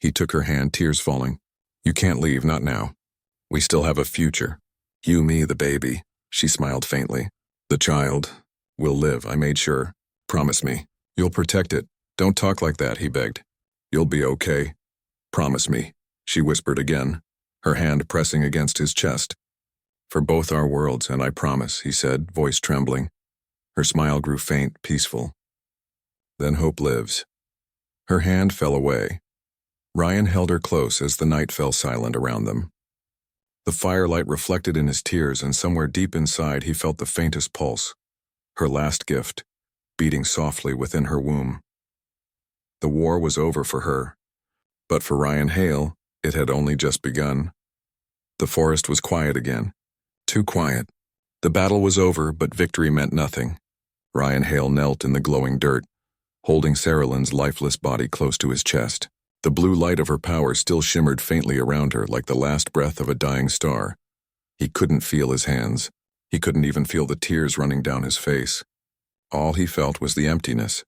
He took her hand, tears falling. "You can't leave, not now. We still have a future. You, me, the baby." She smiled faintly. "The child will live, I made sure. Promise me. You'll protect it. Don't talk like that," he begged. "You'll be okay. Promise me," she whispered again, her hand pressing against his chest. "For both our worlds, and I promise," he said, voice trembling. Her smile grew faint, peaceful. "Then hope lives." Her hand fell away. Ryan held her close as the night fell silent around them. The firelight reflected in his tears, and somewhere deep inside he felt the faintest pulse. Her last gift, beating softly within her womb. The war was over for her. But for Ryan Hale, it had only just begun. The forest was quiet again. Too quiet. The battle was over, but victory meant nothing. Ryan Hale knelt in the glowing dirt, holding Sarah Lynn's lifeless body close to his chest. The blue light of her power still shimmered faintly around her like the last breath of a dying star. He couldn't feel his hands. He couldn't even feel the tears running down his face. All he felt was the emptiness,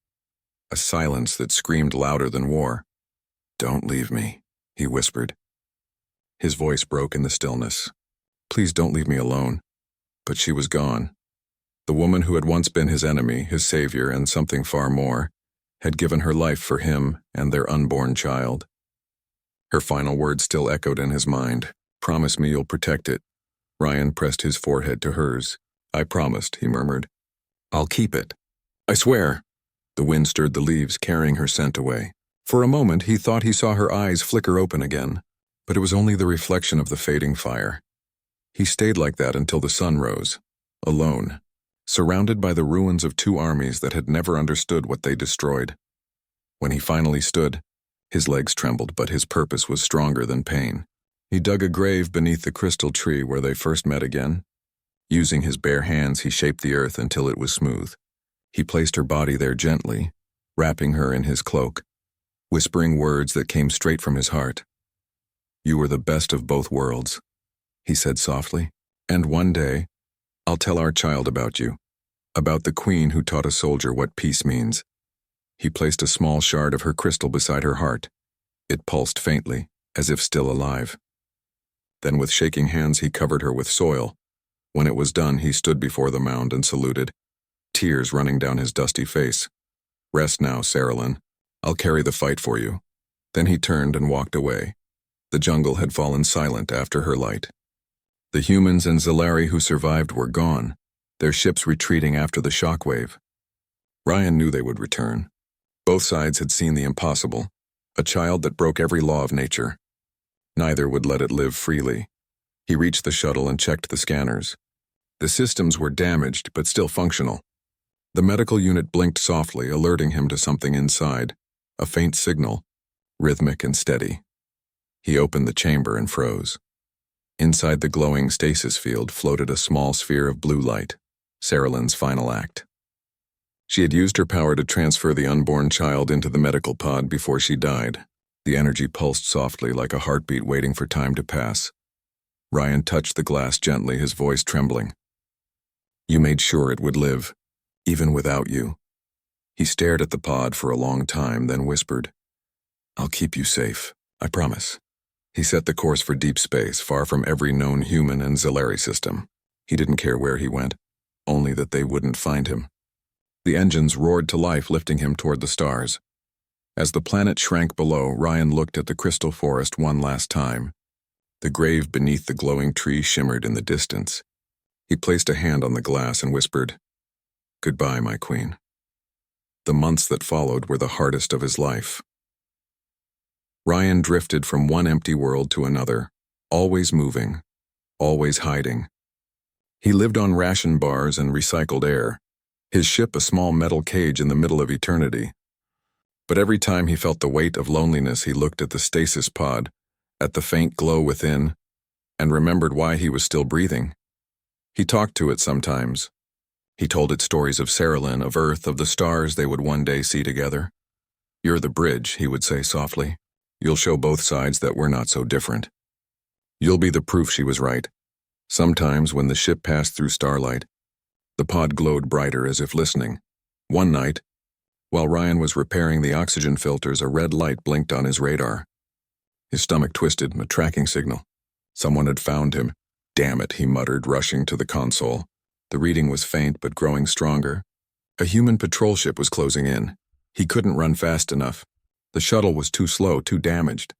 a silence that screamed louder than war. "Don't leave me," he whispered. His voice broke in the stillness. "Please don't leave me alone." But she was gone. The woman who had once been his enemy, his savior, and something far more, had given her life for him and their unborn child. Her final words still echoed in his mind. "Promise me you'll protect it." Ryan pressed his forehead to hers. "I promised," he murmured. "I'll keep it. I swear." The wind stirred the leaves, carrying her scent away. For a moment he thought he saw her eyes flicker open again, but it was only the reflection of the fading fire. He stayed like that until the sun rose, alone, surrounded by the ruins of two armies that had never understood what they destroyed. When he finally stood, his legs trembled, but his purpose was stronger than pain. He dug a grave beneath the crystal tree where they first met again. Using his bare hands, he shaped the earth until it was smooth. He placed her body there gently, wrapping her in his cloak, whispering words that came straight from his heart. "You were the best of both worlds," he said softly. "And one day, I'll tell our child about you, about the queen who taught a soldier what peace means." He placed a small shard of her crystal beside her heart. It pulsed faintly, as if still alive. Then with shaking hands he covered her with soil. When it was done, he stood before the mound and saluted, tears running down his dusty face. "Rest now, Sarah Lynn. I'll carry the fight for you." Then he turned and walked away. The jungle had fallen silent after her light. The humans and Zalari who survived were gone, their ships retreating after the shockwave. Ryan knew they would return. Both sides had seen the impossible, a child that broke every law of nature. Neither would let it live freely. He reached the shuttle and checked the scanners. The systems were damaged, but still functional. The medical unit blinked softly, alerting him to something inside, a faint signal, rhythmic and steady. He opened the chamber and froze. Inside the glowing stasis field floated a small sphere of blue light, Sarah Lynn's final act. She had used her power to transfer the unborn child into the medical pod before she died. The energy pulsed softly like a heartbeat waiting for time to pass. Ryan touched the glass gently, his voice trembling. "You made sure it would live, even without you." He stared at the pod for a long time, then whispered, "I'll keep you safe, I promise." He set the course for deep space, far from every known human and Zalari system. He didn't care where he went, only that they wouldn't find him. The engines roared to life, lifting him toward the stars. As the planet shrank below, Ryan looked at the crystal forest one last time. The grave beneath the glowing tree shimmered in the distance. He placed a hand on the glass and whispered, "Goodbye, my queen." The months that followed were the hardest of his life. Ryan drifted from one empty world to another, always moving, always hiding. He lived on ration bars and recycled air, his ship a small metal cage in the middle of eternity. But every time he felt the weight of loneliness, he looked at the stasis pod, at the faint glow within, and remembered why he was still breathing. He talked to it sometimes. He told it stories of Sarah Lynn, of Earth, of the stars they would one day see together. "You're the bridge," he would say softly. "You'll show both sides that we're not so different. You'll be the proof she was right." Sometimes, when the ship passed through starlight, the pod glowed brighter as if listening. One night, while Ryan was repairing the oxygen filters, a red light blinked on his radar. His stomach twisted, a tracking signal. Someone had found him. Damn it, he muttered, rushing to the console. The reading was faint but growing stronger. A human patrol ship was closing in. He couldn't run fast enough. The shuttle was too slow, too damaged.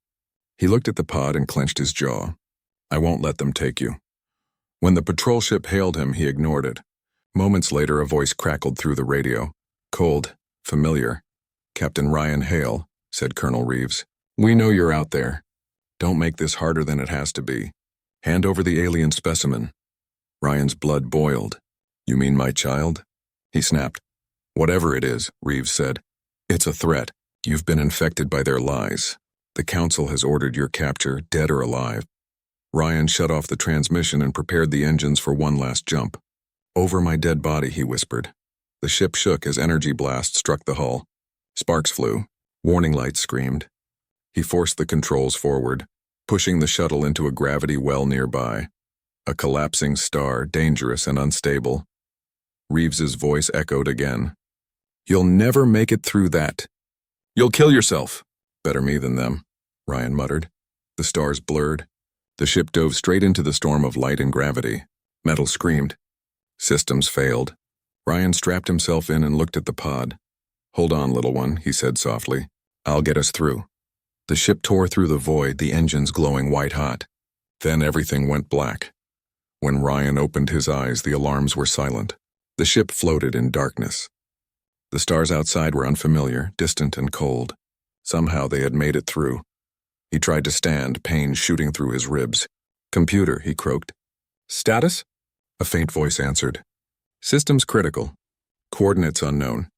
He looked at the pod and clenched his jaw. I won't let them take you. When the patrol ship hailed him, he ignored it. Moments later, a voice crackled through the radio. Cold, familiar. Captain Ryan Hale, said Colonel Reeves. We know you're out there. Don't make this harder than it has to be. Hand over the alien specimen. Ryan's blood boiled. You mean my child? He snapped. Whatever it is, Reeves said. It's a threat. You've been infected by their lies. The Council has ordered your capture, dead or alive. Ryan shut off the transmission and prepared the engines for one last jump. Over my dead body, he whispered. The ship shook as energy blasts struck the hull. Sparks flew. Warning lights screamed. He forced the controls forward, pushing the shuttle into a gravity well nearby. A collapsing star, dangerous and unstable. Reeves's voice echoed again. You'll never make it through that. You'll kill yourself. Better me than them, Ryan muttered. The stars blurred. The ship dove straight into the storm of light and gravity. Metal screamed. Systems failed. Ryan strapped himself in and looked at the pod. Hold on, little one, he said softly. I'll get us through. The ship tore through the void, the engines glowing white-hot. Then everything went black. When Ryan opened his eyes, the alarms were silent. The ship floated in darkness. The stars outside were unfamiliar, distant and cold. Somehow they had made it through. He tried to stand, pain shooting through his ribs. Computer, he croaked. Status? A faint voice answered. Systems critical. Coordinates unknown.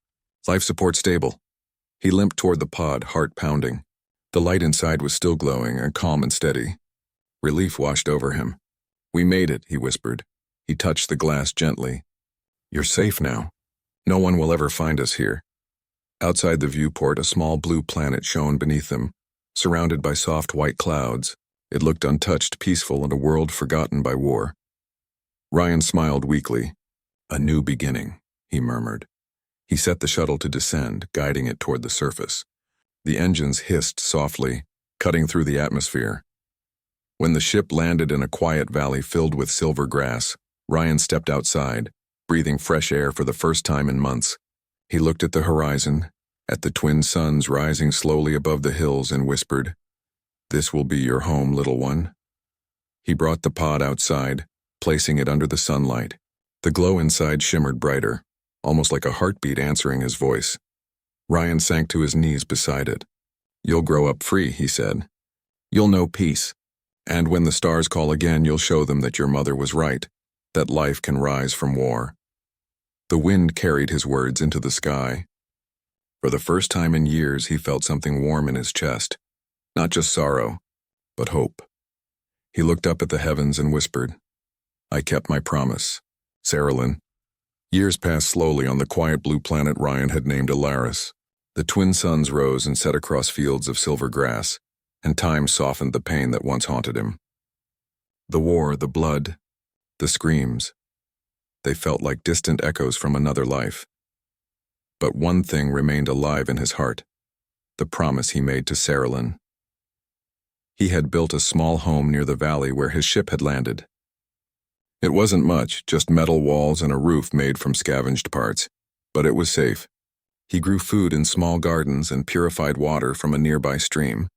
Life support stable. He limped toward the pod, heart pounding. The light inside was still glowing, and calm and steady. Relief washed over him. We made it, he whispered. He touched the glass gently. You're safe now. No one will ever find us here. Outside the viewport, a small blue planet shone beneath them, surrounded by soft white clouds. It looked untouched, peaceful, in a world forgotten by war. Ryan smiled weakly. A new beginning, he murmured. He set the shuttle to descend, guiding it toward the surface. The engines hissed softly, cutting through the atmosphere. When the ship landed in a quiet valley filled with silver grass, Ryan stepped outside, breathing fresh air for the first time in months. He looked at the horizon, at the twin suns rising slowly above the hills, and whispered, This will be your home, little one. He brought the pod outside, placing it under the sunlight. The glow inside shimmered brighter, almost like a heartbeat answering his voice. Ryan sank to his knees beside it. You'll grow up free, he said. You'll know peace. And when the stars call again, you'll show them that your mother was right, that life can rise from war. The wind carried his words into the sky. For the first time in years, he felt something warm in his chest. Not just sorrow, but hope. He looked up at the heavens and whispered, I kept my promise. Saralyn. Years passed slowly on the quiet blue planet Ryan had named Alaris. The twin suns rose and set across fields of silver grass, and time softened the pain that once haunted him. The war, the blood, the screams. They felt like distant echoes from another life. But one thing remained alive in his heart, the promise he made to Saralyn. He had built a small home near the valley where his ship had landed. It wasn't much, just metal walls and a roof made from scavenged parts, but it was safe. He grew food in small gardens and purified water from a nearby stream.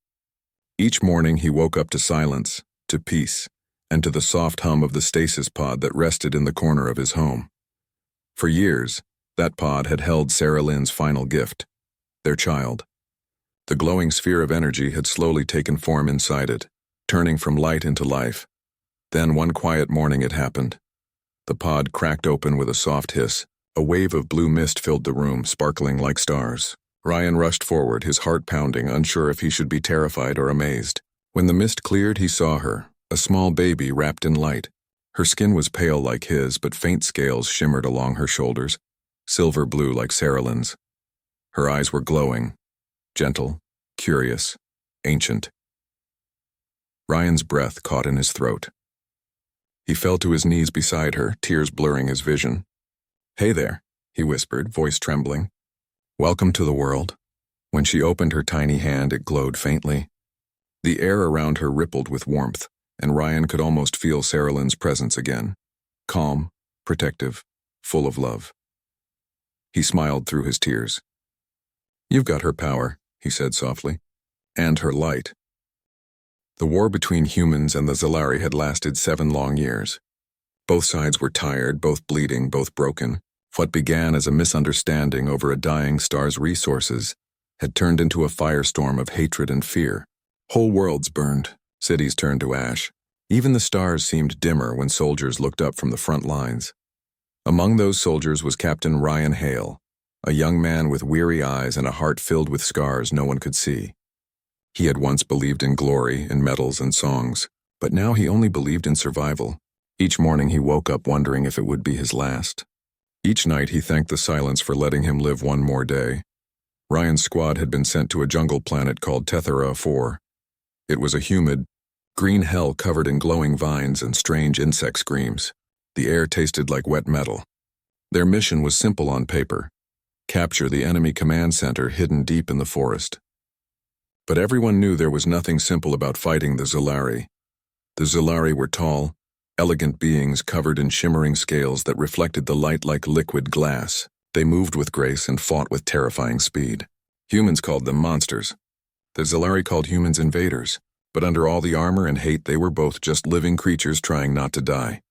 Each morning he woke up to silence, to peace, and to the soft hum of the stasis pod that rested in the corner of his home. For years, that pod had held Saralyn's final gift, their child. The glowing sphere of energy had slowly taken form inside it, turning from light into life. Then one quiet morning it happened. The pod cracked open with a soft hiss. A wave of blue mist filled the room, sparkling like stars. Ryan rushed forward, his heart pounding, unsure if he should be terrified or amazed. When the mist cleared, he saw her, a small baby wrapped in light. Her skin was pale like his, but faint scales shimmered along her shoulders, silver blue like Saralyn's. Her eyes were glowing, gentle, curious, ancient. Ryan's breath caught in his throat. He fell to his knees beside her, tears blurring his vision. Hey there, he whispered, voice trembling. Welcome to the world. When she opened her tiny hand, it glowed faintly. The air around her rippled with warmth, and Ryan could almost feel Sarah Lynn's presence again. Calm, protective, full of love. He smiled through his tears. "You've got her power," he said softly, "and her light." The war between humans and the Zalari had lasted 7 long years. Both sides were tired, both bleeding, both broken. What began as a misunderstanding over a dying star's resources had turned into a firestorm of hatred and fear. Whole worlds burned, cities turned to ash. Even the stars seemed dimmer when soldiers looked up from the front lines. Among those soldiers was Captain Ryan Hale, a young man with weary eyes and a heart filled with scars no one could see. He had once believed in glory, in medals and songs, but now he only believed in survival. Each morning he woke up wondering if it would be his last. Each night he thanked the silence for letting him live one more day. Ryan's squad had been sent to a jungle planet called Tethera 4. It was a humid, green hell covered in glowing vines and strange insect screams. The air tasted like wet metal. Their mission was simple on paper: capture the enemy command center hidden deep in the forest. But everyone knew there was nothing simple about fighting the Zalari. The Zalari were tall, elegant beings covered in shimmering scales that reflected the light like liquid glass. They moved with grace and fought with terrifying speed. Humans called them monsters. The Zalari called humans invaders, but under all the armor and hate they were both just living creatures trying not to die.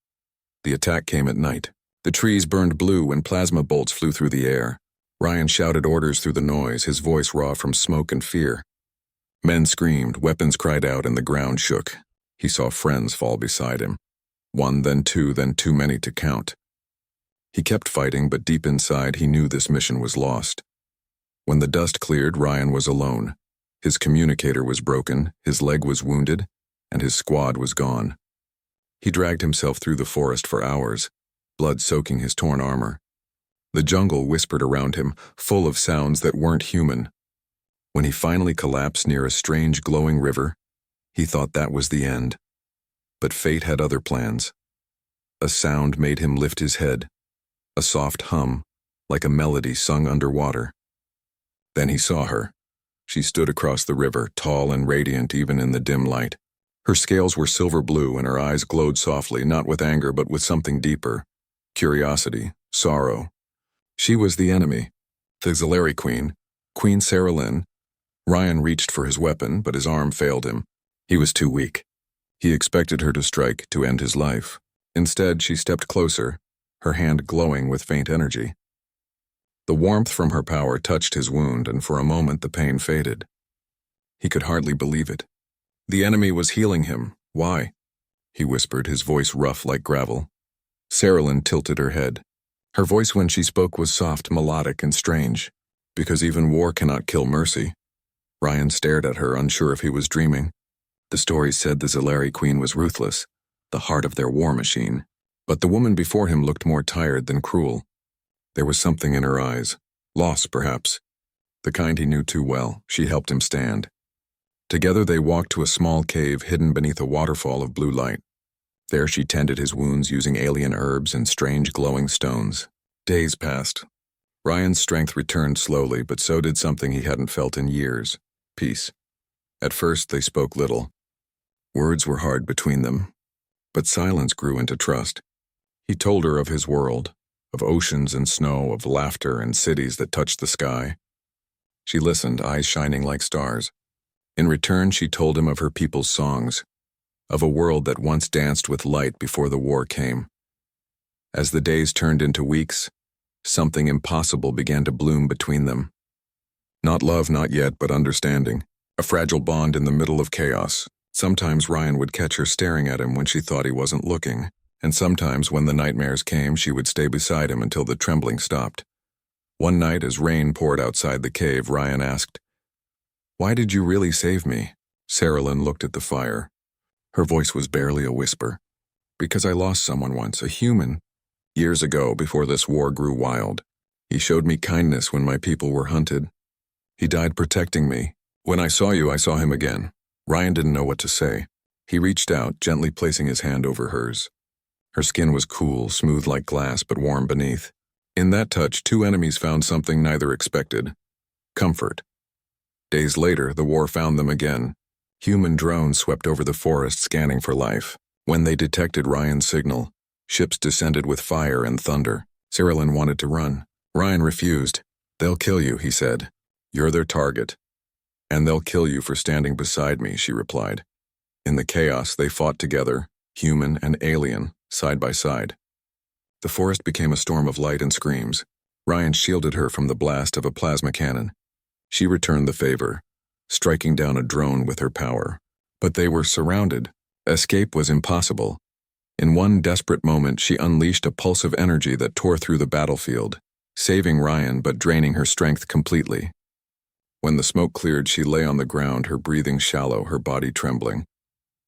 The attack came at night. The trees burned blue and plasma bolts flew through the air. Ryan shouted orders through the noise, his voice raw from smoke and fear. Men screamed, weapons cried out, and the ground shook. He saw friends fall beside him. 1, then 2, then too many to count. He kept fighting, but deep inside he knew this mission was lost. When the dust cleared, Ryan was alone. His communicator was broken, his leg was wounded, and his squad was gone. He dragged himself through the forest for hours, blood soaking his torn armor. The jungle whispered around him, full of sounds that weren't human. When he finally collapsed near a strange glowing river, he thought that was the end. But fate had other plans. A sound made him lift his head, a soft hum, like a melody sung underwater. Then he saw her. She stood across the river, tall and radiant even in the dim light. Her scales were silver blue and her eyes glowed softly, not with anger but with something deeper: curiosity, sorrow. She was the enemy, the Zalari Queen, Queen Sarah Lynn. Ryan reached for his weapon, but his arm failed him. He was too weak. He expected her to strike, to end his life. Instead, she stepped closer, her hand glowing with faint energy. The warmth from her power touched his wound, and for a moment the pain faded. He could hardly believe it. The enemy was healing him. Why? He whispered, his voice rough like gravel. Sarah Lynn tilted her head. Her voice when she spoke was soft, melodic, and strange. Because even war cannot kill mercy. Ryan stared at her, unsure if he was dreaming. The stories said the Zalari Queen was ruthless, the heart of their war machine. But the woman before him looked more tired than cruel. There was something in her eyes. Loss, perhaps. The kind he knew too well. She helped him stand. Together they walked to a small cave hidden beneath a waterfall of blue light. There she tended his wounds using alien herbs and strange glowing stones. Days passed. Ryan's strength returned slowly, but so did something he hadn't felt in years: peace. At first they spoke little. Words were hard between them. But silence grew into trust. He told her of his world, of oceans and snow, of laughter and cities that touched the sky. She listened, eyes shining like stars. In return, she told him of her people's songs, of a world that once danced with light before the war came. As the days turned into weeks, something impossible began to bloom between them. Not love, not yet, but understanding. A fragile bond in the middle of chaos. Sometimes Ryan would catch her staring at him when she thought he wasn't looking, and sometimes when the nightmares came, she would stay beside him until the trembling stopped. One night, as rain poured outside the cave, Ryan asked, "Why did you really save me?" Sarah Lynn looked at the fire. Her voice was barely a whisper. "Because I lost someone once, a human. Years ago, before this war grew wild. He showed me kindness when my people were hunted. He died protecting me. When I saw you, I saw him again." Ryan didn't know what to say. He reached out, gently placing his hand over hers. Her skin was cool, smooth like glass, but warm beneath. In that touch, two enemies found something neither expected: comfort. Days later, the war found them again. Human drones swept over the forest scanning for life. When they detected Ryan's signal, ships descended with fire and thunder. Cyrillin wanted to run. Ryan refused. "They'll kill you," he said. "You're their target. And they'll kill you for standing beside me," she replied. In the chaos, they fought together, human and alien, side by side. The forest became a storm of light and screams. Ryan shielded her from the blast of a plasma cannon. She returned the favor, striking down a drone with her power. But they were surrounded. Escape was impossible. In one desperate moment, she unleashed a pulse of energy that tore through the battlefield, saving Ryan but draining her strength completely. When the smoke cleared, she lay on the ground, her breathing shallow, her body trembling.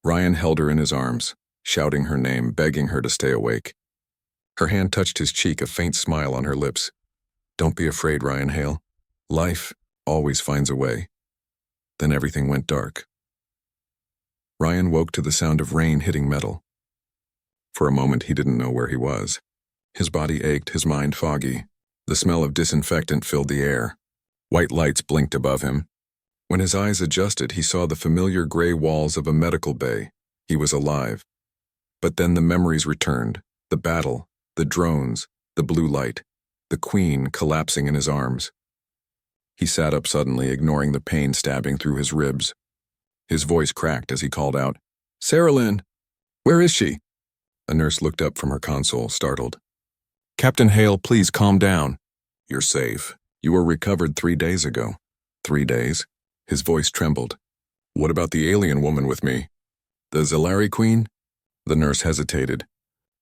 Ryan held her in his arms, shouting her name, begging her to stay awake. Her hand touched his cheek, a faint smile on her lips. "Don't be afraid, Ryan Hale. Life always finds a way." Then everything went dark. Ryan woke to the sound of rain hitting metal. For a moment, he didn't know where he was. His body ached, his mind foggy. The smell of disinfectant filled the air. White lights blinked above him. When his eyes adjusted, he saw the familiar gray walls of a medical bay. He was alive. But then the memories returned. The battle, the drones, the blue light, the Queen collapsing in his arms. He sat up suddenly, ignoring the pain stabbing through his ribs. His voice cracked as he called out, "Cyrillin! Where is she?" A nurse looked up from her console, startled. "Captain Hale, please calm down. You're safe. You were recovered 3 days ago." 3 days? His voice trembled. "What about the alien woman with me? The Zellari Queen?" The nurse hesitated.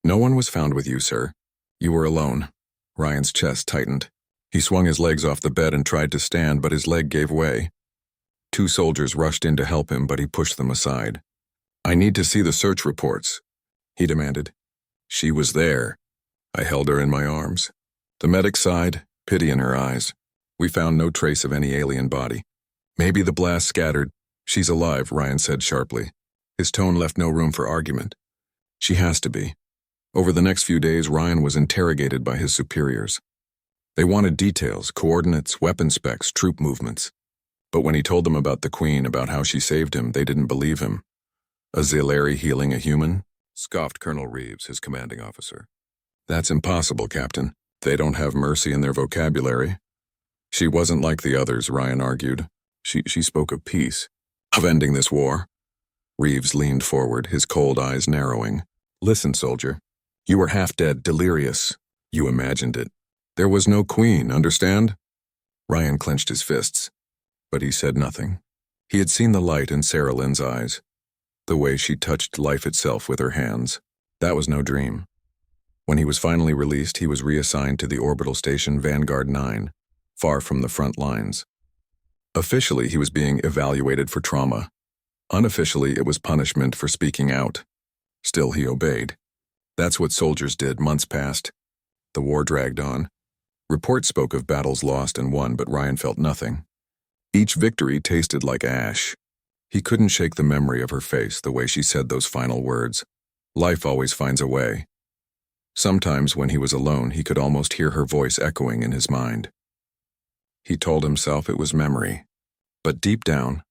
"No one was found with you, sir. You were alone." Ryan's chest tightened. He swung his legs off the bed and tried to stand, but his leg gave way. 2 soldiers rushed in to help him, but he pushed them aside. "I need to see the search reports," he demanded. "She was there." I held her in my arms. The medic sighed, pity in her eyes. "We found no trace of any alien body. Maybe the blast scattered." "She's alive," Ryan said sharply. His tone left no room for argument. "She has to be." Over the next few days, Ryan was interrogated by his superiors. They wanted details, coordinates, weapon specs, troop movements. But when he told them about the Queen, about how she saved him, they didn't believe him. "A Zellari healing a human?" scoffed Colonel Reeves, his commanding officer. "That's impossible, Captain. They don't have mercy in their vocabulary." "She wasn't like the others," Ryan argued. She spoke of peace, of ending this war." Reeves leaned forward, his cold eyes narrowing. "Listen, soldier. You were half dead, delirious. You imagined it. There was no Queen, understand?" Ryan clenched his fists, but he said nothing. He had seen the light in Sarah Lynn's eyes, the way she touched life itself with her hands. That was no dream. When he was finally released, he was reassigned to the orbital station Vanguard 9, far from the front lines. Officially, he was being evaluated for trauma. Unofficially, it was punishment for speaking out. Still, he obeyed. That's what soldiers did. Months passed. The war dragged on. Reports spoke of battles lost and won, but Ryan felt nothing. Each victory tasted like ash. He couldn't shake the memory of her face, the way she said those final words. Life always finds a way. Sometimes when he was alone, he could almost hear her voice echoing in his mind. He told himself it was memory, but deep down,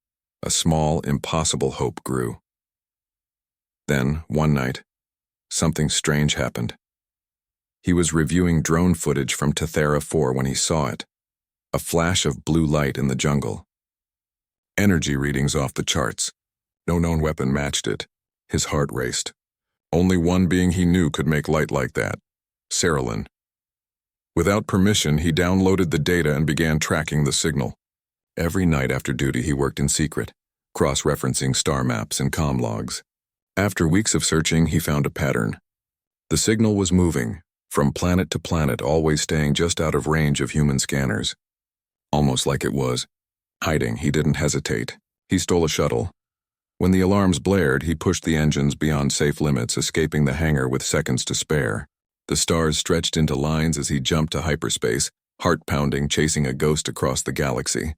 a small, impossible hope grew. Then, one night, something strange happened. He was reviewing drone footage from Tethera 4 when he saw it. A flash of blue light in the jungle. Energy readings off the charts. No known weapon matched it. His heart raced. Only one being he knew could make light like that. Cyrillin. Without permission, he downloaded the data and began tracking the signal. Every night after duty, he worked in secret, cross-referencing star maps and comm logs. After weeks of searching, he found a pattern. The signal was moving, from planet to planet, always staying just out of range of human scanners. Almost like it was hiding. He didn't hesitate. He stole a shuttle. When the alarms blared, he pushed the engines beyond safe limits, escaping the hangar with seconds to spare. The stars stretched into lines as he jumped to hyperspace, heart pounding, chasing a ghost across the galaxy.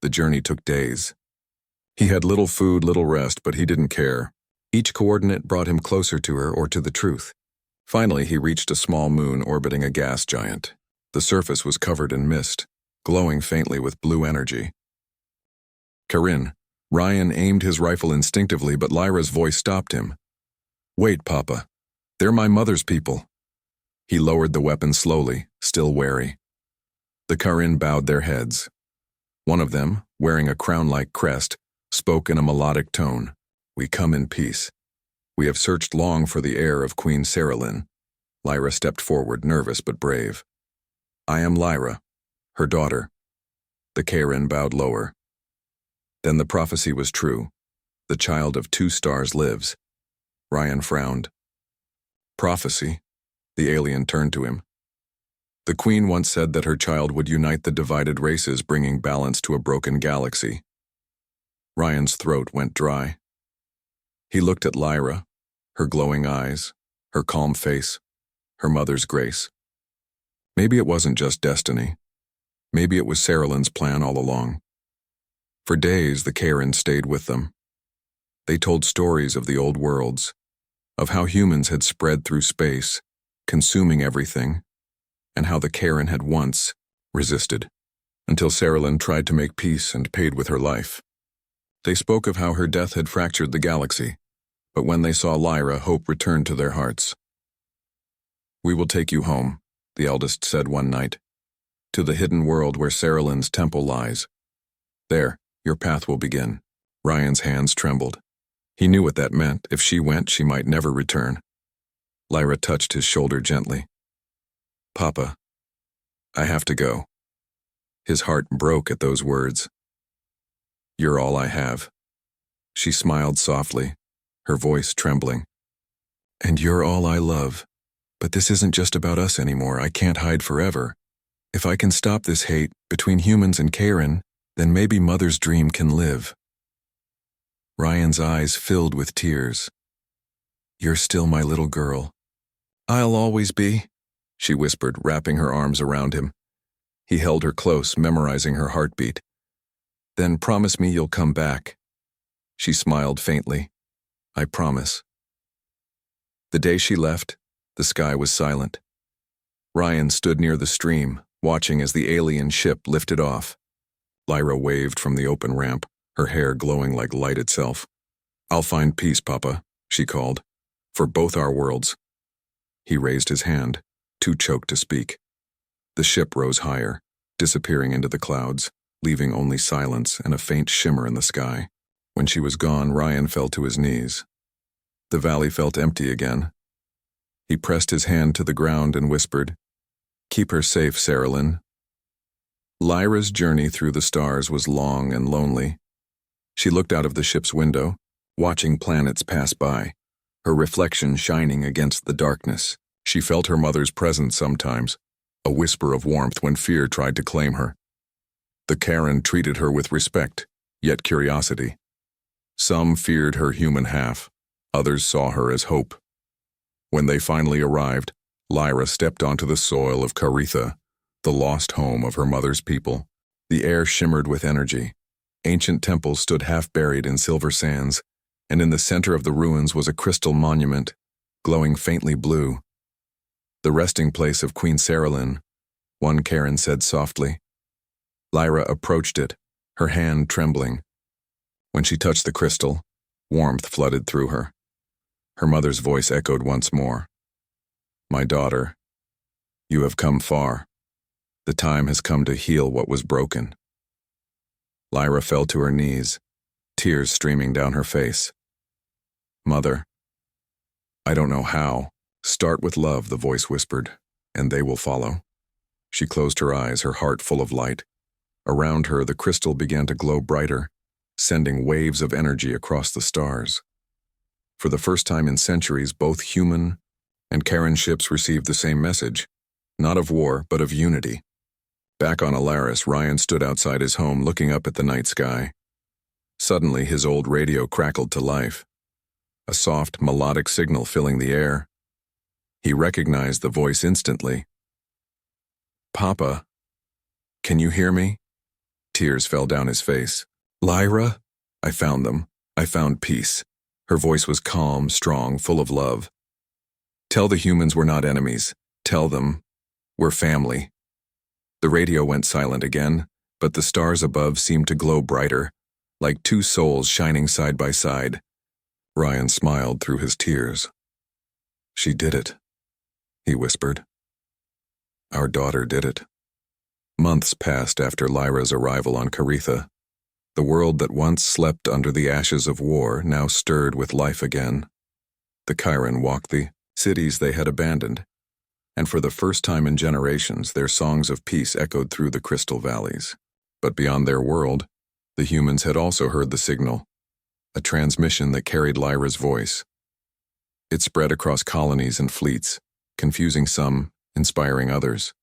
The journey took days. He had little food, little rest, but he didn't care. Each coordinate brought him closer to her or to the truth. Finally, he reached a small moon orbiting a gas giant. The surface was covered in mist, glowing faintly with blue energy. "Karin, Ryan aimed his rifle instinctively, but Lyra's voice stopped him. "Wait, Papa. They're my mother's people." He lowered the weapon slowly, still wary. The Karen bowed their heads. One of them, wearing a crown-like crest, spoke in a melodic tone. "We come in peace. We have searched long for the heir of Queen Saralyn." Lyra stepped forward, nervous but brave. "I am Lyra, her daughter." The Karen bowed lower. Then the prophecy was true. The child of 2 stars lives. Ryan frowned. "Prophecy?" The alien turned to him. "The Queen once said that her child would unite the divided races, bringing balance to a broken galaxy." Ryan's throat went dry. He looked at Lyra, her glowing eyes, her calm face, her mother's grace. Maybe it wasn't just destiny. Maybe it was Saralyn's plan all along. For days, the Karen stayed with them. They told stories of the old worlds, of how humans had spread through space, consuming everything, and how the Karen had once resisted, until Saralyn tried to make peace and paid with her life. They spoke of how her death had fractured the galaxy, but when they saw Lyra, hope returned to their hearts. "We will take you home," the eldest said one night, "to the hidden world where Saralyn's temple lies. There, your path will begin." Ryan's hands trembled. He knew what that meant. If she went, she might never return. Lyra touched his shoulder gently. "Papa, I have to go." His heart broke at those words. "You're all I have." She smiled softly, her voice trembling. "And you're all I love. But this isn't just about us anymore. I can't hide forever. If I can stop this hate between humans and Karen, then maybe Mother's dream can live." Ryan's eyes filled with tears. "You're still my little girl." "I'll always be," she whispered, wrapping her arms around him. He held her close, memorizing her heartbeat. "Then promise me you'll come back." She smiled faintly. "I promise." The day she left, the sky was silent. Ryan stood near the stream, watching as the alien ship lifted off. Lyra waved from the open ramp, her hair glowing like light itself. "I'll find peace, Papa," she called, "for both our worlds." He raised his hand, too choked to speak. The ship rose higher, disappearing into the clouds, leaving only silence and a faint shimmer in the sky. When she was gone, Ryan fell to his knees. The valley felt empty again. He pressed his hand to the ground and whispered, "Keep her safe, Saralyn." Lyra's journey through the stars was long and lonely. She looked out of the ship's window, watching planets pass by, her reflection shining against the darkness. She felt her mother's presence sometimes, a whisper of warmth when fear tried to claim her. The Karen treated her with respect, yet curiosity. Some feared her human half, others saw her as hope. When they finally arrived, Lyra stepped onto the soil of Caritha, the lost home of her mother's people. The air shimmered with energy. Ancient temples stood half-buried in silver sands, and in the center of the ruins was a crystal monument, glowing faintly blue. "The resting place of Queen Saralyn," one Karen said softly. Lyra approached it, her hand trembling. When she touched the crystal, warmth flooded through her. Her mother's voice echoed once more. "My daughter, you have come far. The time has come to heal what was broken." Lyra fell to her knees, tears streaming down her face. "Mother, I don't know how. Start with love," the voice whispered, "and they will follow." She closed her eyes, her heart full of light. Around her, the crystal began to glow brighter, sending waves of energy across the stars. For the first time in centuries, both human and Karen ships received the same message, not of war, but of unity. Back on Alaris, Ryan stood outside his home looking up at the night sky. Suddenly, his old radio crackled to life, a soft, melodic signal filling the air. He recognized the voice instantly. "Papa, can you hear me?" Tears fell down his face. "Lyra, I found them. I found peace." Her voice was calm, strong, full of love. "Tell the humans we're not enemies. Tell them we're family." The radio went silent again, but the stars above seemed to glow brighter, like two souls shining side by side. Ryan smiled through his tears. She did it, he whispered. Our daughter did it. Months passed after Lyra's arrival on Caritha. The world that once slept under the ashes of war now stirred with life again. The Chiron walked the cities they had abandoned, and for the first time in generations their songs of peace echoed through the crystal valleys. But beyond their world, the humans had also heard the signal, a transmission that carried Lyra's voice. It spread across colonies and fleets, confusing some, inspiring others.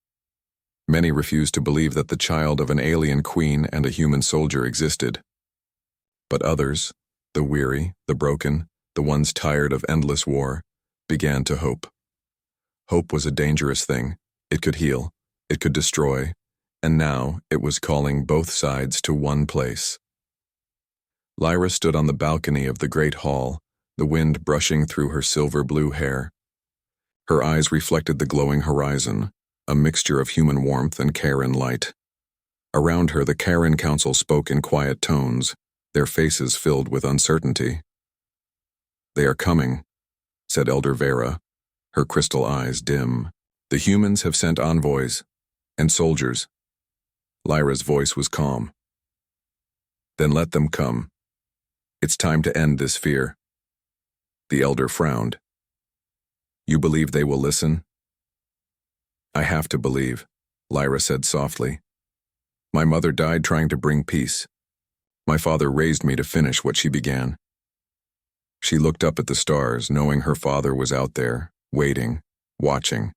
Many refused to believe that the child of an alien queen and a human soldier existed. But others, the weary, the broken, the ones tired of endless war, began to hope. Hope was a dangerous thing. It could heal, it could destroy, and now it was calling both sides to one place. Lyra stood on the balcony of the great hall, the wind brushing through her silver-blue hair. Her eyes reflected the glowing horizon, a mixture of human warmth and Charon light. Around her, the Charon Council spoke in quiet tones, their faces filled with uncertainty. They are coming, said Elder Vera, her crystal eyes dim. The humans have sent envoys and soldiers. Lyra's voice was calm. Then let them come. It's time to end this fear. The elder frowned. You believe they will listen? I have to believe, Lyra said softly. My mother died trying to bring peace. My father raised me to finish what she began. She looked up at the stars, knowing her father was out there, waiting, watching.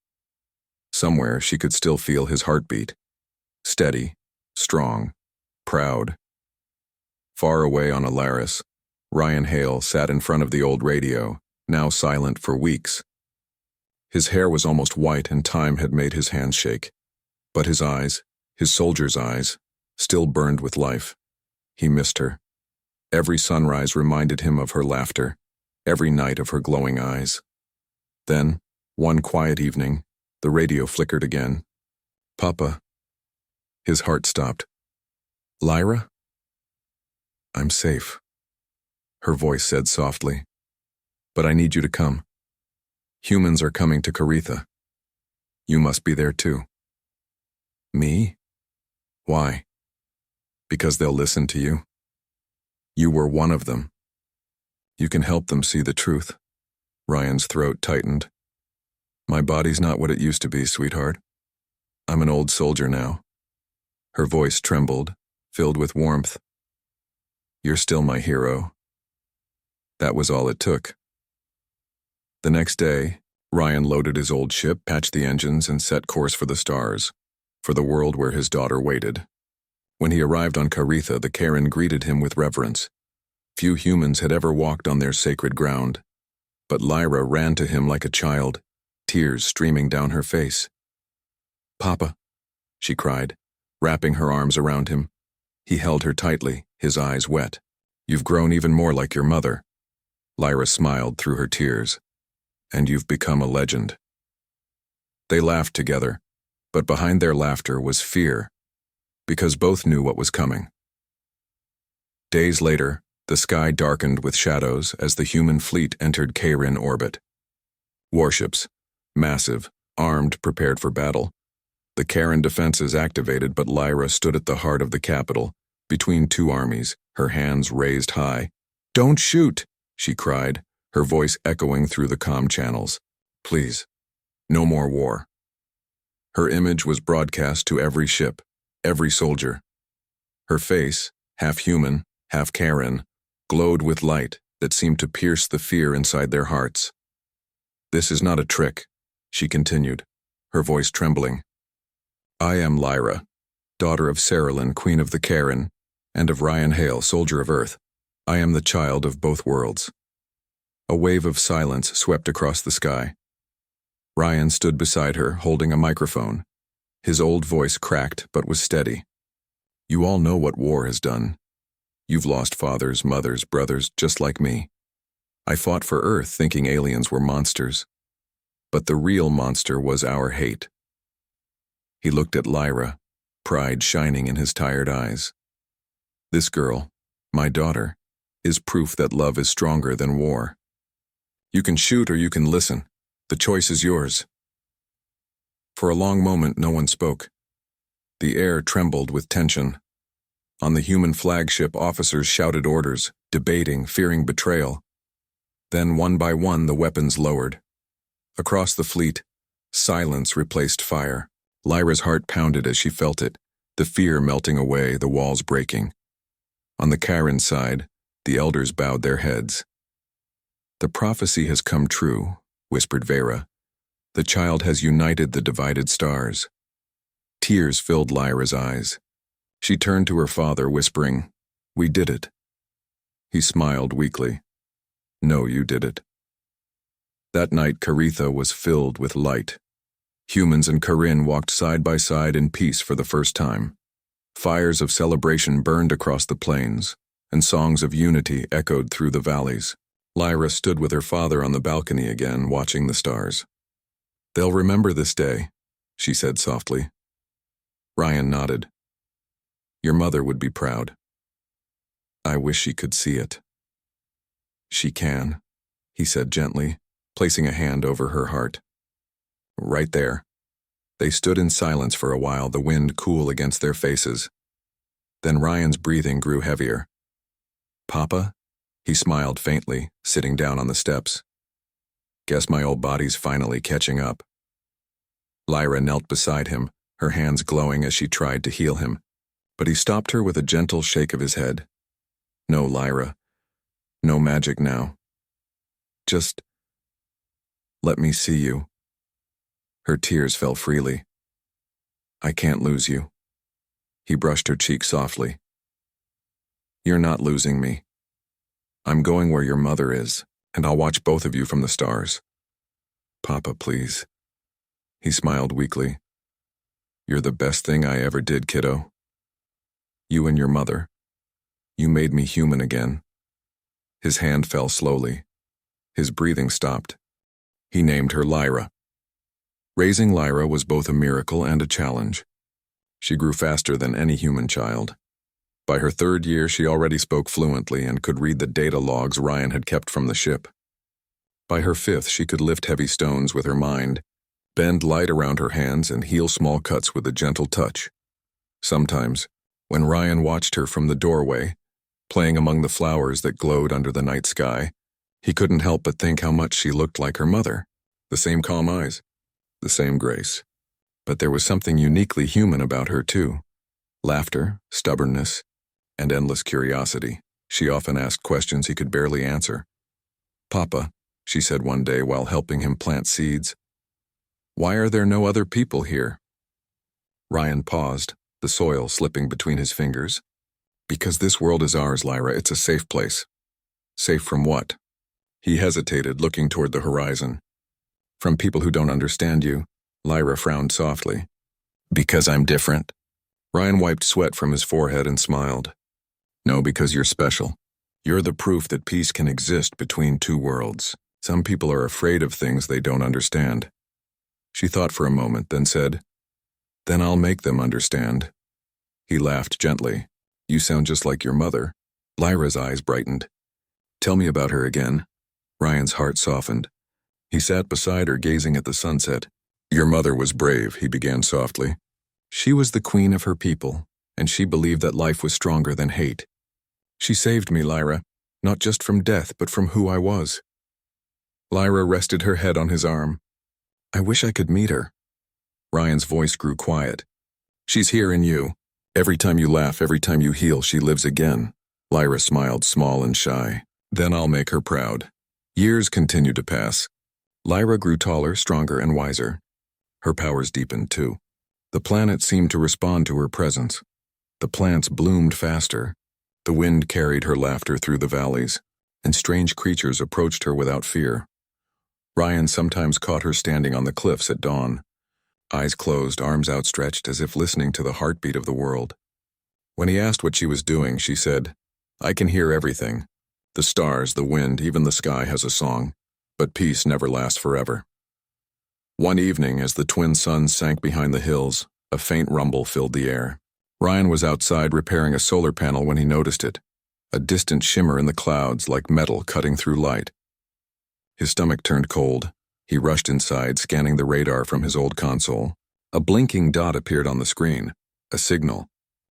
Somewhere she could still feel his heartbeat. Steady, strong, proud. Far away on Alaris, Ryan Hale sat in front of the old radio, now silent for weeks. His hair was almost white and time had made his hands shake. But his eyes, his soldier's eyes, still burned with life. He missed her. Every sunrise reminded him of her laughter, every night of her glowing eyes. Then, one quiet evening, the radio flickered again. Papa. His heart stopped. Lyra? I'm safe, her voice said softly. But I need you to come. Humans are coming to Caritha. You must be there too. Me? Why? Because they'll listen to you. You were one of them. You can help them see the truth. Ryan's throat tightened. My body's not what it used to be, sweetheart. I'm an old soldier now. Her voice trembled, filled with warmth. You're still my hero. That was all it took. The next day, Ryan loaded his old ship, patched the engines, and set course for the stars, for the world where his daughter waited. When he arrived on Caritha, the Charon greeted him with reverence. Few humans had ever walked on their sacred ground, but Lyra ran to him like a child, tears streaming down her face. Papa, she cried, wrapping her arms around him. He held her tightly, his eyes wet. You've grown even more like your mother. Lyra smiled through her tears. And you've become a legend. They laughed together, but behind their laughter was fear, because both knew what was coming. Days later, the sky darkened with shadows as the human fleet entered Charon orbit. Warships, massive, armed, prepared for battle. The Charon defenses activated, but Lyra stood at the heart of the capital, between two armies, her hands raised high. Don't shoot, she cried, her voice echoing through the comm channels. Please, no more war. Her image was broadcast to every ship, every soldier. Her face, half human, half Charon, glowed with light that seemed to pierce the fear inside their hearts. This is not a trick, she continued, her voice trembling. I am Lyra, daughter of Sarilyn, queen of the Charon, and of Ryan Hale, soldier of Earth. I am the child of both worlds. A wave of silence swept across the sky. Ryan stood beside her, holding a microphone. His old voice cracked but was steady. You all know what war has done. You've lost fathers, mothers, brothers, just like me. I fought for Earth thinking aliens were monsters. But the real monster was our hate. He looked at Lyra, pride shining in his tired eyes. This girl, My daughter is proof that love is stronger than war. You can shoot or you can listen. The choice is yours. For a long moment, no one spoke. The air trembled with tension. On the human flagship, officers shouted orders, debating, fearing betrayal. Then, one by one, the weapons lowered. Across the fleet, silence replaced fire. Lyra's heart pounded as she felt it, the fear melting away, the walls breaking. On the Karen side, the elders bowed their heads. The prophecy has come true, whispered Vera. The child has united the divided stars. Tears filled Lyra's eyes. She turned to her father, whispering, "We did it." He smiled weakly. "No, you did it." That night, Caritha was filled with light. Humans and Corinne walked side by side in peace for the first time. Fires of celebration burned across the plains, and songs of unity echoed through the valleys. Lyra stood with her father on the balcony again, watching the stars. "They'll remember this day," she said softly. Ryan nodded. "Your mother would be proud." "I wish she could see it." "She can," he said gently, placing a hand over her heart. "Right there." They stood in silence for a while, the wind cool against their faces. Then Ryan's breathing grew heavier. "Papa?" He smiled faintly, sitting down on the steps. "Guess my old body's finally catching up." Lyra knelt beside him, her hands glowing as she tried to heal him. But he stopped her with a gentle shake of his head. "No, Lyra. No magic now. Just let me see you." Her tears fell freely. "I can't lose you." He brushed her cheek softly. "You're not losing me. I'm going where your mother is, and I'll watch both of you from the stars." "Papa, please." He smiled weakly. "You're the best thing I ever did, kiddo. You and your mother. You made me human again." His hand fell slowly. His breathing stopped. He named her Lyra. Raising Lyra was both a miracle and a challenge. She grew faster than any human child. By her 3rd year, she already spoke fluently and could read the data logs Ryan had kept from the ship. By her 5th, she could lift heavy stones with her mind, bend light around her hands, and heal small cuts with a gentle touch. Sometimes, when Ryan watched her from the doorway, playing among the flowers that glowed under the night sky, he couldn't help but think how much she looked like her mother. The same calm eyes, the same grace. But there was something uniquely human about her, too. Laughter, stubbornness, and endless curiosity. She often asked questions he could barely answer. "Papa," she said one day while helping him plant seeds, "why are there no other people here?" Ryan paused, the soil slipping between his fingers. "Because this world is ours, Lyra. It's a safe place." "Safe from what?" He hesitated, looking toward the horizon. "From people who don't understand you." Lyra frowned softly. "Because I'm different?" Ryan wiped sweat from his forehead and smiled. "No, because you're special. You're the proof that peace can exist between two worlds. Some people are afraid of things they don't understand." She thought for a moment, then said, "Then I'll make them understand." He laughed gently. "You sound just like your mother." Lyra's eyes brightened. "Tell me about her again." Ryan's heart softened. He sat beside her, gazing at the sunset. "Your mother was brave," he began softly. "She was the queen of her people, and she believed that life was stronger than hate. She saved me, Lyra, not just from death, but from who I was." Lyra rested her head on his arm. "I wish I could meet her." Ryan's voice grew quiet. "She's here in you. Every time you laugh, every time you heal, she lives again." Lyra smiled, small and shy. "Then I'll make her proud." Years continued to pass. Lyra grew taller, stronger, and wiser. Her powers deepened, too. The planet seemed to respond to her presence. The plants bloomed faster. The wind carried her laughter through the valleys, and strange creatures approached her without fear. Ryan sometimes caught her standing on the cliffs at dawn, eyes closed, arms outstretched, as if listening to the heartbeat of the world. When he asked what she was doing, she said, "I can hear everything. The stars, the wind, even the sky has a song. But peace never lasts forever." One evening, as the twin suns sank behind the hills, a faint rumble filled the air. Ryan was outside repairing a solar panel when he noticed it. a distant shimmer in the clouds like metal cutting through light. His stomach turned cold. He rushed inside, scanning the radar from his old console. A blinking dot appeared on the screen. A signal.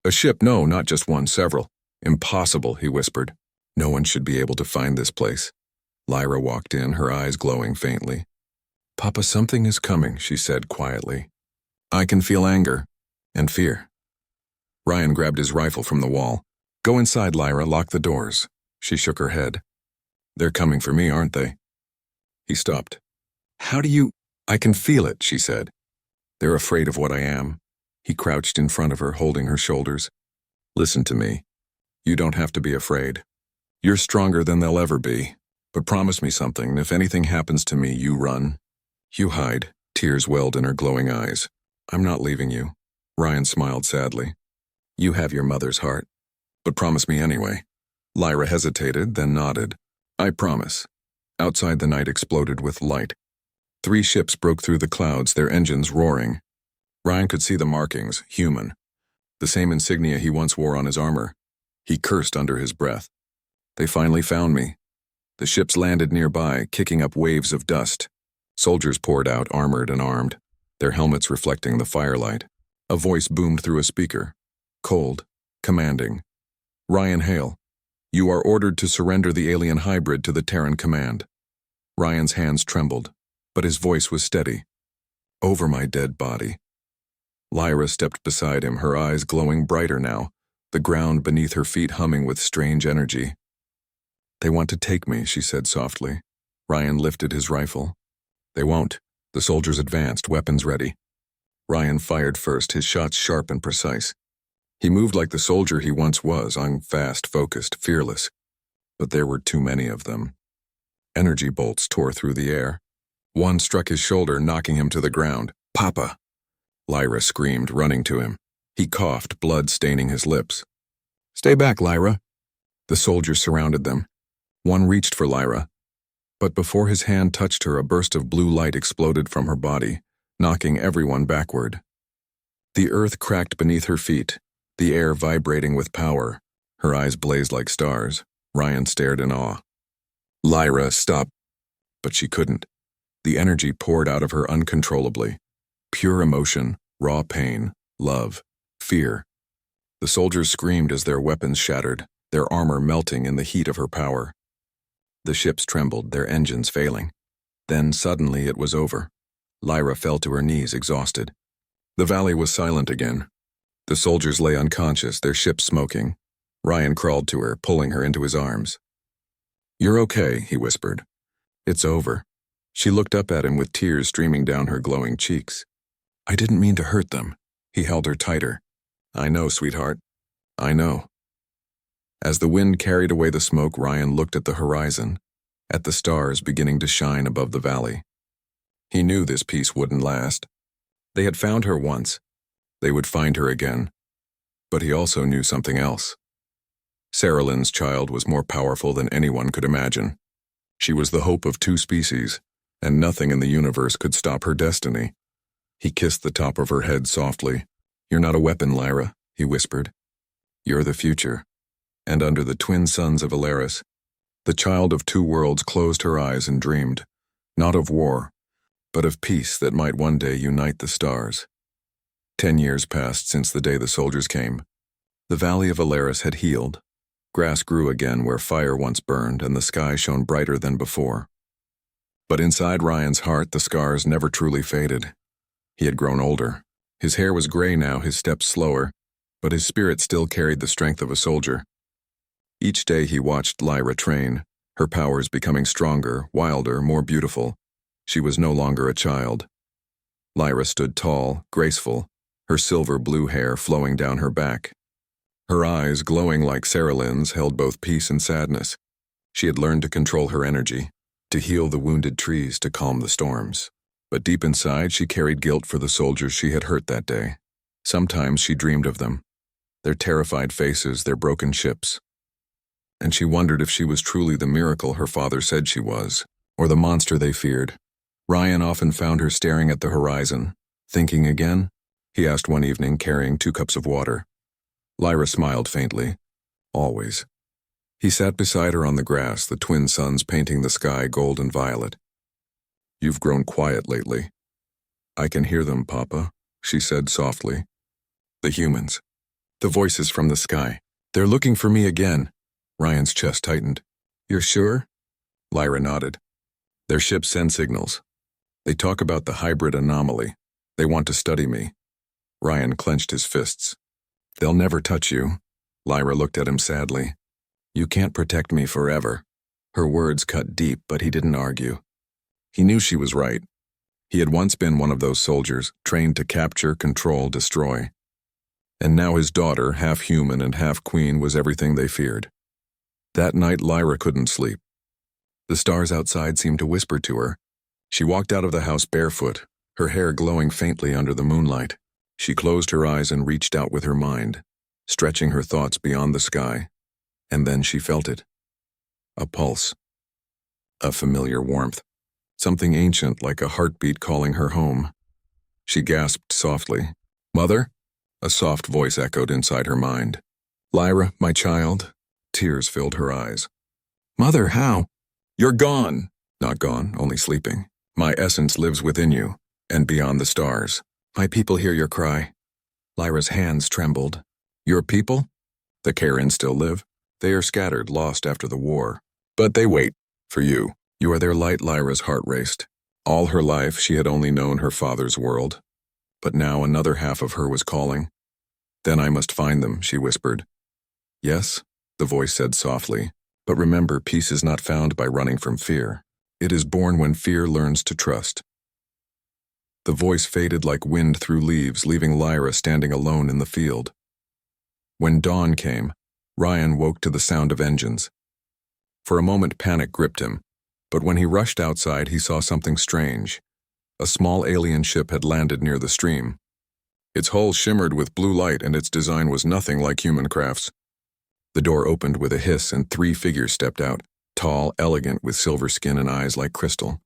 A ship, no, not just one, several. Impossible, he whispered. No one should be able to find this place. Lyra walked in, her eyes glowing faintly. Papa, something is coming, she said quietly. I can feel anger and fear. Ryan grabbed his rifle from the wall. Go inside, Lyra, lock the doors. She shook her head. They're coming for me, aren't they? He stopped. How do you... I can feel it, she said. They're afraid of what I am. He crouched in front of her, holding her shoulders. Listen to me. You don't have to be afraid. You're stronger than they'll ever be. But promise me something. If anything happens to me, you run. You hide. Tears welled in her glowing eyes. I'm not leaving you. Ryan smiled sadly. You have your mother's heart. But promise me anyway. Lyra hesitated, then nodded. I promise. Outside the night exploded with light. 3 ships broke through the clouds, their engines roaring. Ryan could see the markings, human. The same insignia he once wore on his armor. He cursed under his breath. They finally found me. The ships landed nearby, kicking up waves of dust. Soldiers poured out, armored and armed, their helmets reflecting the firelight. A voice boomed through a speaker. Cold, commanding. Ryan Hale, you are ordered to surrender the alien hybrid to the Terran command. Ryan's hands trembled, but his voice was steady. Over my dead body. Lyra stepped beside him, her eyes glowing brighter now, the ground beneath her feet humming with strange energy. They want to take me, she said softly. Ryan lifted his rifle. They won't. The soldiers advanced, weapons ready. Ryan fired first, his shots sharp and precise. He moved like the soldier he once was, fast, focused, fearless. But there were too many of them. Energy bolts tore through the air. One struck his shoulder, knocking him to the ground. Papa! Lyra screamed, running to him. He coughed, blood staining his lips. Stay back, Lyra. The soldiers surrounded them. One reached for Lyra. But before his hand touched her, a burst of blue light exploded from her body, knocking everyone backward. The earth cracked beneath her feet, the air vibrating with power. Her eyes blazed like stars. Ryan stared in awe. Lyra, stop. But she couldn't. The energy poured out of her uncontrollably. Pure emotion, raw pain, love, fear. The soldiers screamed as their weapons shattered, their armor melting in the heat of her power. The ships trembled, their engines failing. Then suddenly it was over. Lyra fell to her knees, exhausted. The valley was silent again. The soldiers lay unconscious, their ships smoking. Ryan crawled to her, pulling her into his arms. You're okay, he whispered. It's over. She looked up at him with tears streaming down her glowing cheeks. I didn't mean to hurt them. He held her tighter. I know, sweetheart. I know. As the wind carried away the smoke, Ryan looked at the horizon, at the stars beginning to shine above the valley. He knew this peace wouldn't last. They had found her once. They would find her again. But he also knew something else. Sarah Lynn's child was more powerful than anyone could imagine. She was the hope of 2 species, and nothing in the universe could stop her destiny. He kissed the top of her head softly. You're not a weapon, Lyra, he whispered. You're the future. And under the twin suns of Alaris, the child of 2 worlds closed her eyes and dreamed, not of war, but of peace that might one day unite the stars. 10 years passed since the day the soldiers came. The valley of Alaris had healed. Grass grew again where fire once burned, and the sky shone brighter than before. But inside Ryan's heart, the scars never truly faded. He had grown older. His hair was gray now, his steps slower, but his spirit still carried the strength of a soldier. Each day he watched Lyra train, her powers becoming stronger, wilder, more beautiful. She was no longer a child. Lyra stood tall, graceful, her silver blue hair flowing down her back. Her eyes, glowing like Sarah Lynn's, held both peace and sadness. She had learned to control her energy, to heal the wounded trees, to calm the storms. But deep inside, she carried guilt for the soldiers she had hurt that day. Sometimes she dreamed of them, their terrified faces, their broken ships. And she wondered if she was truly the miracle her father said she was, or the monster they feared. Ryan often found her staring at the horizon. Thinking again? He asked one evening, carrying 2 cups of water. Lyra smiled faintly. Always. He sat beside her on the grass, the twin suns painting the sky gold and violet. "You've grown quiet lately." "I can hear them, Papa," she said softly. "The humans. The voices from the sky. They're looking for me again." Ryan's chest tightened. "You're sure?" Lyra nodded. "Their ships send signals. They talk about the hybrid anomaly. They want to study me." Ryan clenched his fists. "They'll never touch you." Lyra looked at him sadly. "You can't protect me forever." Her words cut deep, but he didn't argue. He knew she was right. He had once been one of those soldiers, trained to capture, control, destroy. And now his daughter, half human and half queen, was everything they feared. That night, Lyra couldn't sleep. The stars outside seemed to whisper to her. She walked out of the house barefoot, her hair glowing faintly under the moonlight. She closed her eyes and reached out with her mind, stretching her thoughts beyond the sky. And then she felt it. A pulse. A familiar warmth. Something ancient, like a heartbeat calling her home. She gasped softly. "Mother?" A soft voice echoed inside her mind. "Lyra, my child." Tears filled her eyes. "Mother, how?" "You're gone." "Not gone, only sleeping. My essence lives within you, and beyond the stars. My people hear your cry." Lyra's hands trembled. "Your people?" "The Karen still live. They are scattered, lost after the war. But they wait for you. You are their light." Lyra's heart raced. All her life she had only known her father's world. But now another half of her was calling. "Then I must find them," she whispered. "Yes," the voice said softly. "But remember, peace is not found by running from fear. It is born when fear learns to trust." The voice faded like wind through leaves, leaving Lyra standing alone in the field. When dawn came, Ryan woke to the sound of engines. For a moment panic gripped him, but when he rushed outside he saw something strange. A small alien ship had landed near the stream. Its hull shimmered with blue light and its design was nothing like human crafts. The door opened with a hiss and 3 figures stepped out, tall, elegant, with silver skin and eyes like crystal.